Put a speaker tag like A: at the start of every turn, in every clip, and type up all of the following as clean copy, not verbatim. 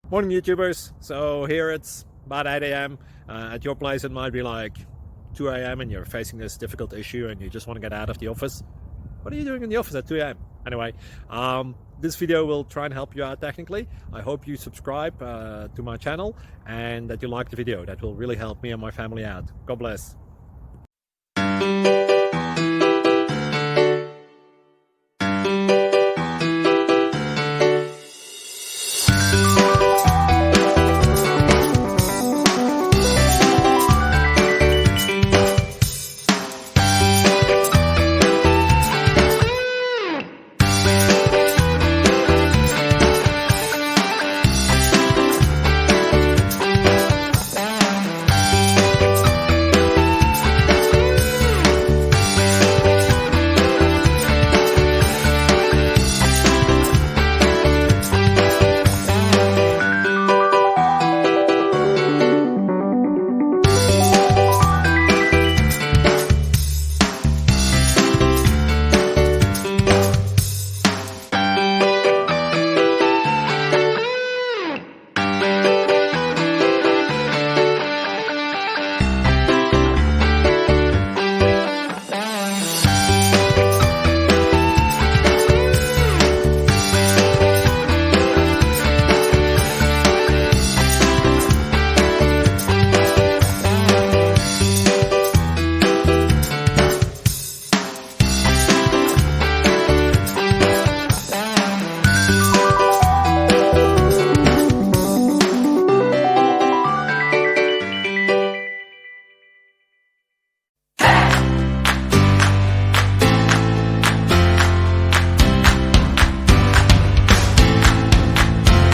A: Morning YouTubers. So here it's about 8 a.m. At your place it might be like 2 a.m. and you're facing this difficult issue and you just want to get out of the office. What are you doing in the office at 2 a.m.? Anyway, this video will try and help you out technically. I hope you subscribe to my channel and that you like the video. That will really help me and my family out. God bless.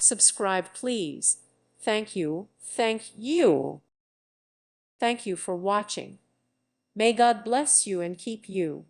B: Subscribe, please. Thank you. Thank you. Thank you for watching. May God bless you and keep you.